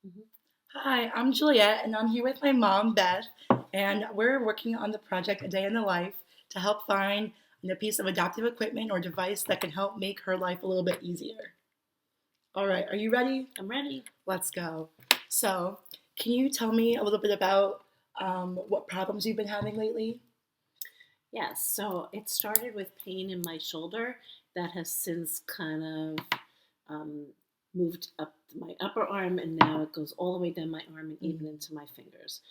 Mhm. Hi, I'm Juliet, and I'm here with my mom, Beth, and we're working on the project A Day in the Life to help find a piece of adaptive equipment or device that can help make her life a little bit easier. All right, are you ready? I'm ready. Let's go. So, can you tell me a little bit about what problems you've been having lately? Yes, so it started with pain in my shoulder that has since kind of um, moved up my upper arm, and now it goes all the way down my arm and even Mm-hmm. into my fingers.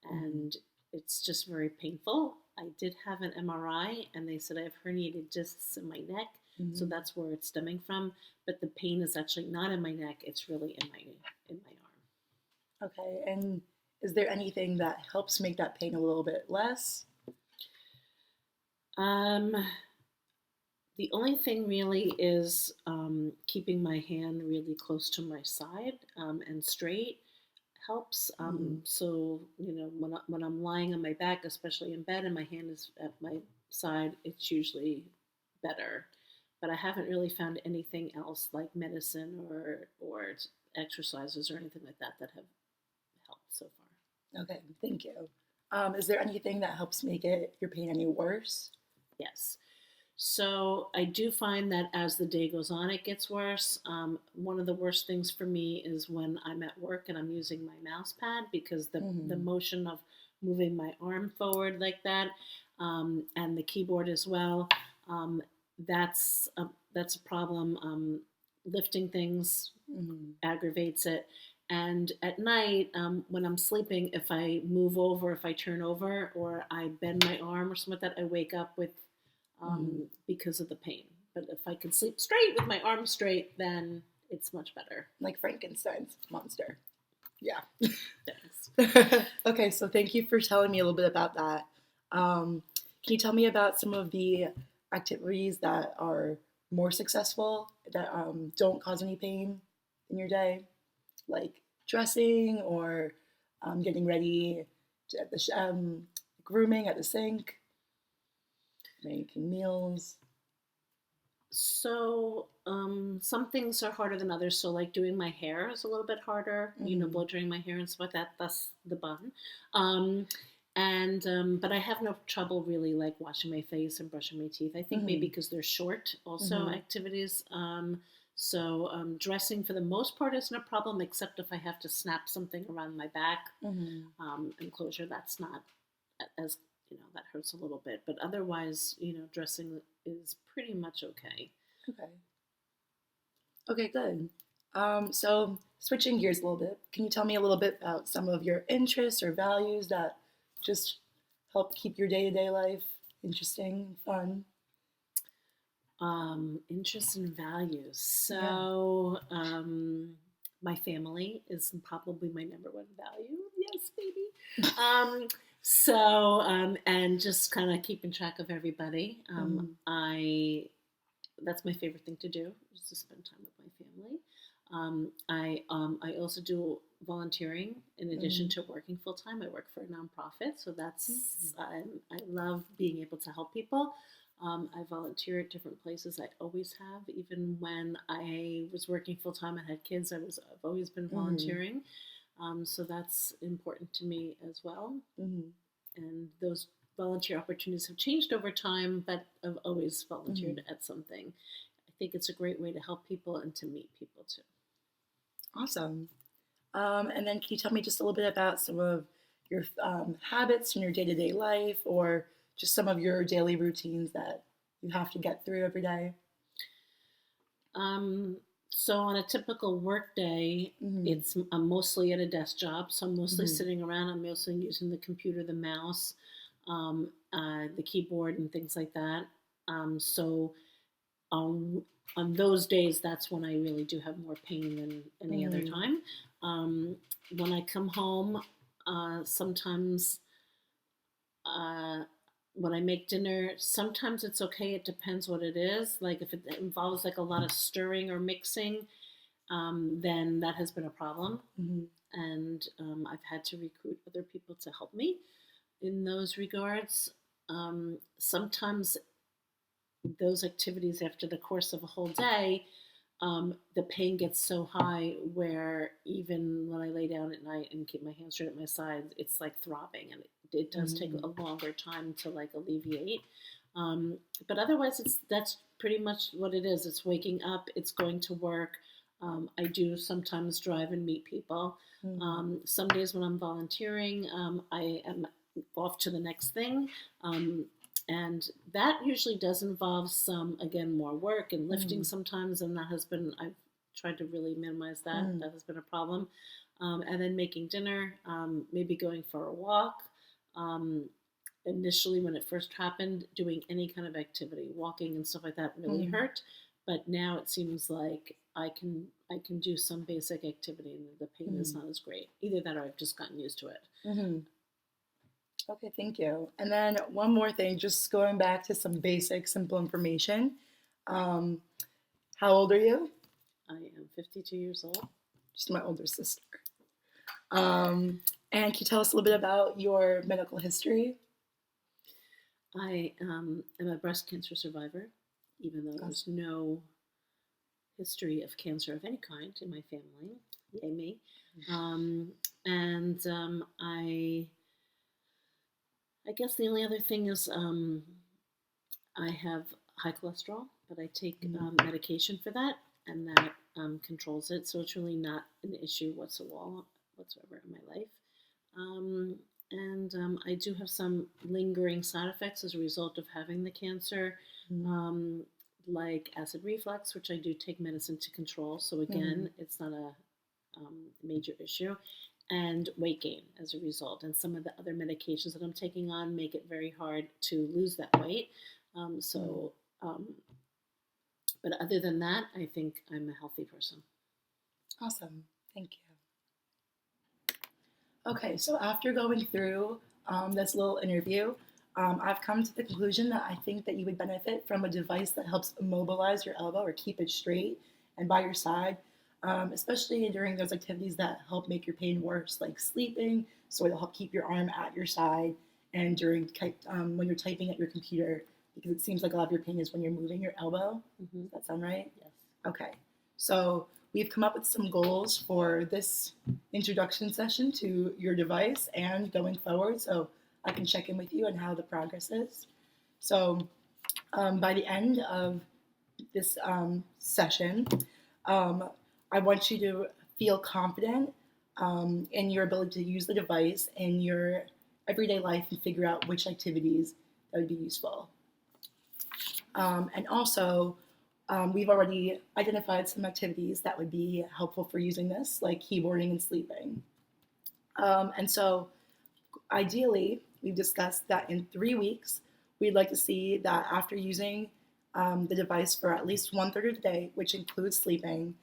Mm-hmm. And it's just very painful. I did have an MRI, and they said I have herniated discs in my neck, so Mm-hmm. that's where it's stemming from. But the pain is actually not in my neck; it's really in my Okay, and is there anything that helps make that pain a little bit less? arm. The only thing really is keeping my hand really close to my side and straight helps. Mm-hmm. So when I'm lying on my back, especially in bed, and my hand is at my side, it's usually better. But I haven't really found anything else like medicine or exercises or anything like that have helped so far. Okay, thank you. Is there anything that helps make it your pain any worse? Yes. So I do find that as the day goes on, it gets worse. One of the worst things for me is when I'm at work and I'm using my mouse pad because the Mm-hmm. motion of moving my arm forward like that, and the keyboard as well, um, that's a problem. Lifting things Mm-hmm. aggravates it. And at night, when I'm sleeping, if I move over, if I turn over, or I bend my arm or something like that, I wake up with Mm-hmm. because of the pain. But if I can sleep straight with my arm straight, then it's much better. Like Frankenstein's monster. Yeah. Thanks. Okay, so thank you for telling me a little bit about that. Can you tell me about some of the activities that are more successful that don't cause any pain in your day, like dressing or getting ready at the grooming at the sink, making meals? So some things are harder than others. So like doing my hair is a little bit harder. Mm-hmm. Blow drying my hair and stuff like that. That's the bun. And but I have no trouble really like washing my face and brushing my teeth. I think maybe Mm-hmm. because they're short also Mm-hmm. activities. So dressing for the most part isn't a problem, except if I have to snap something around my back Mm-hmm. enclosure. That's not as that hurts a little bit. But otherwise, dressing is pretty much okay. Okay. Okay, good. So switching gears a little bit, can you tell me a little bit about some of your interests or values that just help keep your day-to-day life interesting, fun? Interests and values. Yeah. So, my family is probably my number one value. Yes, baby. And just kind of keeping track of everybody. Mm-hmm. I That's my favorite thing to do is to spend time with my family. I also do volunteering in addition Mm-hmm. to working full time. I work for a nonprofit, so Mm-hmm. I love being able to help people. I volunteer at different places. I always have, even when I was working full time and had kids. I've always been Mm-hmm. volunteering, so that's important to me as well. Mm-hmm. And those volunteer opportunities have changed over time, but I've always Mm-hmm. volunteered at something. I think it's a great way to help people and to meet people too. Awesome. And then can you tell me just a little bit about some of your habits in your day-to-day life or just some of your daily routines that you have to get through every day? Um, so on a typical work day, Mm-hmm. I'm mostly at a desk job, so I'm mostly Mm-hmm. sitting around. I'm mostly using the computer, the mouse, the keyboard, and things like that. So on on those days, that's when I really do have more pain than any other Mm-hmm. time. Um, when I come home, sometimes uh, when I make dinner, sometimes it's okay. It depends what it is. Like if it involves like a lot of stirring or mixing, then that has been a problem, Mm-hmm. and I've had to recruit other people to help me in those regards. Sometimes those activities after the course of a whole day the pain gets so high where even when I lay down at night and keep my hands straight at my sides, it's like throbbing, and it does take Mm. a longer time to like alleviate. Um, but otherwise, that's pretty much what it is. It's waking up. It's going to work. I do sometimes drive and meet people. Mm. Some days when I'm volunteering, I am off to the next thing. Um, and that usually does involve some, again, more work and lifting Mm. sometimes, and that has been, I've tried to really minimize that. Mm. That has been a problem. And then making dinner, maybe going for a walk. Um, Initially, when it first happened, doing any kind of activity, walking and stuff like that, really Mm. hurt. But now it seems like I can do some basic activity and the pain is Mm. not as great. Either that or I've just gotten used to it. Mm-hmm. Okay, thank you. And then one more thing, just going back to some basic, simple information. Um, how old are you? I am 52 years old. Just my older sister. Um, and can you tell us a little bit about your medical history? I am a breast cancer survivor, even though there's Awesome. no history of cancer of any kind in my family. Yay me. And I guess the only other thing is I have high cholesterol, but I take Mm. medication for that, and that controls it. So it's really not an issue whatsoever in my life. Um, and I do have some lingering side effects as a result of having the cancer, Mm. um, like acid reflux, which I do take medicine to control. So again, Mm. it's not a major issue, and weight gain as a result. And some of the other medications that I'm taking on make it very hard to lose that weight. Um, Mm. so, um, but other than that, I think I'm a healthy person. Awesome. Thank you. Okay, so after going through this little interview, I've come to the conclusion that I think that you would benefit from a device that helps immobilize your elbow or keep it straight and by your side, especially during those activities that help make your pain worse, like sleeping. So it'll help keep your arm at your side, and when you're typing at your computer, because it seems like a lot of your pain is when you're moving your elbow. Mm-hmm. Does that sound right? Yes. Okay. So we've come up with some goals for this introduction session to your device and going forward, so I can check in with you on how the progress is. So by the end of this session, um, I want you to feel confident in your ability to use the device in your everyday life and figure out which activities that would be useful. And also, we've already identified some activities that would be helpful for using this, like keyboarding and sleeping. And so, ideally, we've discussed that in 3 weeks, we'd like to see that after using the device for at least 1/3 of the day, which includes sleeping,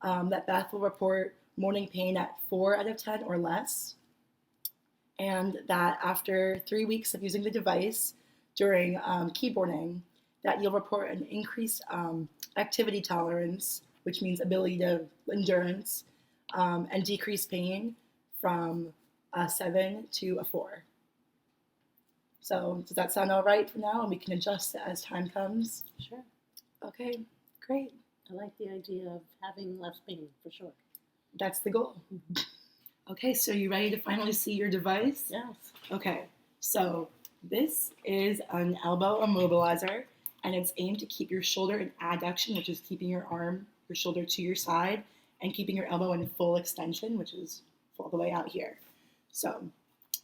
that Beth will report morning pain at 4 out of 10 or less, and that after 3 weeks of using the device during keyboarding, that you'll report an increased activity tolerance, which means ability to endurance, and decreased pain from a 7 to a 4. So does that sound all right for now? And we can adjust as time comes. Sure. Okay, great. I like the idea of having less pain for sure. That's the goal. Mm-hmm. Okay, so you ready to finally see your device? Yes. Okay, so this is an elbow immobilizer, and it's aimed to keep your shoulder in adduction, which is keeping your shoulder to your side, and keeping your elbow in full extension, which is all the way out here. So,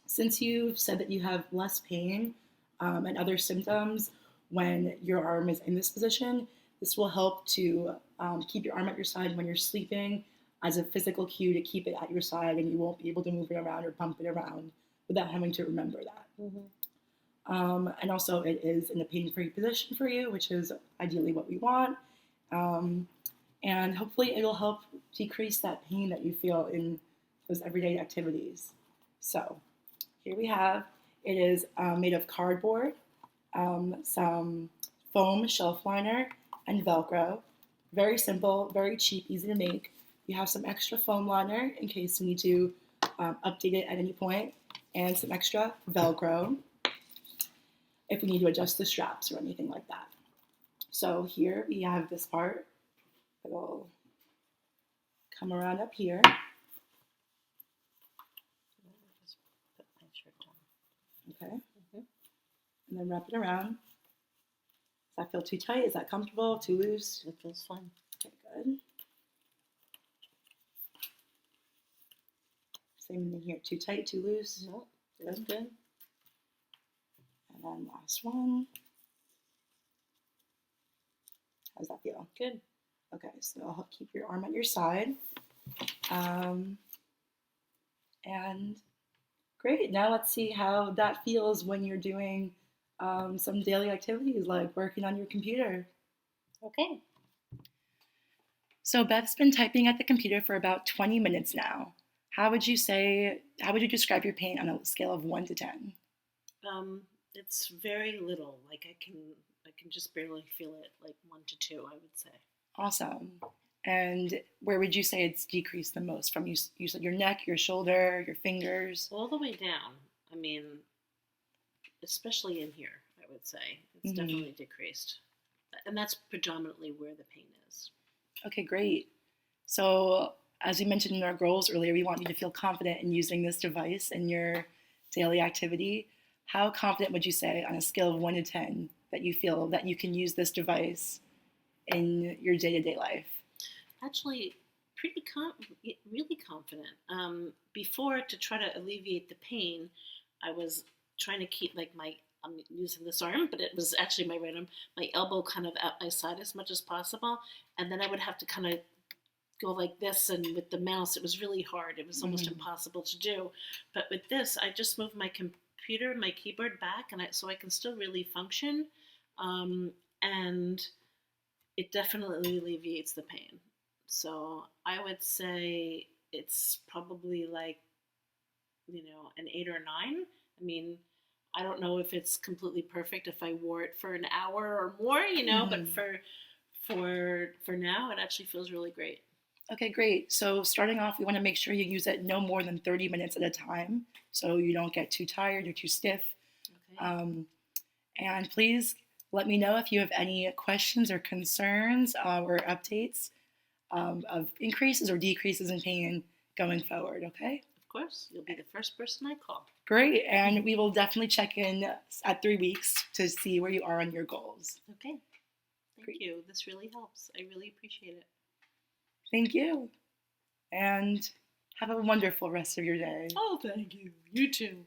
since you've said that you have less pain and other symptoms when your arm is in this position, this will help to keep your arm at your side when you're sleeping as a physical cue to keep it at your side, and you won't be able to move it around or bump it around without having to remember that. And also, it is in a pain-free position for you, which is ideally what we want. And hopefully, it'll help decrease that pain that you feel in those everyday activities. So, here we have, it is made of cardboard, some foam shelf liner, and Velcro. Very simple, very cheap, easy to make. You have some extra foam liner in case you need to update it at any point, and some extra Velcro if we need to adjust the straps or anything like that. So here we have this part. It'll come around up here. Just put my shirt on. Okay. Mhm. And then wrap it around. Does that feel too tight? Is that comfortable? Too loose? It feels fine. Okay, good. Same in here. Too tight, too loose? No, that's good. And then last one. How does that feel? Good. Okay, so I'll keep your arm at your side. And great. Now let's see how that feels when you're doing some daily activities like working on your computer. Okay. So Beth's been typing at the computer for about 20 minutes now. How would you describe your pain on a scale of 1 to 10? It's very little. Like I can just barely feel it. Like 1 to 2, I would say. Awesome. And where would you say it's decreased the most from? You said your neck, your shoulder, your fingers? All the way down. I mean, especially in here, I would say it's Mhm. definitely decreased, and that's predominantly where the pain is. Okay, great. So as we mentioned in our goals earlier, we want you to feel confident in using this device in your daily activity. How confident would you say on a scale of 1 to 10 that you feel that you can use this device in your day-to-day life? Actually, really confident. Before, to try to alleviate the pain, I was trying to keep I'm using this arm, but it was actually my right arm, my elbow kind of at my side as much as possible, and then I would have to kind of go like this, and with the mouse it was really hard. It was almost impossible to do. But with this, I just moved my computer, my keyboard back, and so I can still really function, and it definitely alleviates the pain. So I would say it's probably like, an 8 or 9. I mean, I don't know if it's completely perfect if I wore it for an hour or more, but for now, it actually feels really great. Okay, great. So starting off, we want to make sure you use it no more than 30 minutes at a time so you don't get too tired or too stiff. Okay. And please let me know if you have any questions or concerns or updates of increases or decreases in pain going forward, okay? Of course, you'll be the first person I call. Great, and we will definitely check in at 3 weeks to see where you are on your goals. Okay. Thank Great. you. This really helps. I really appreciate it. Thank you, and have a wonderful rest of your day. Oh, thank you. You too.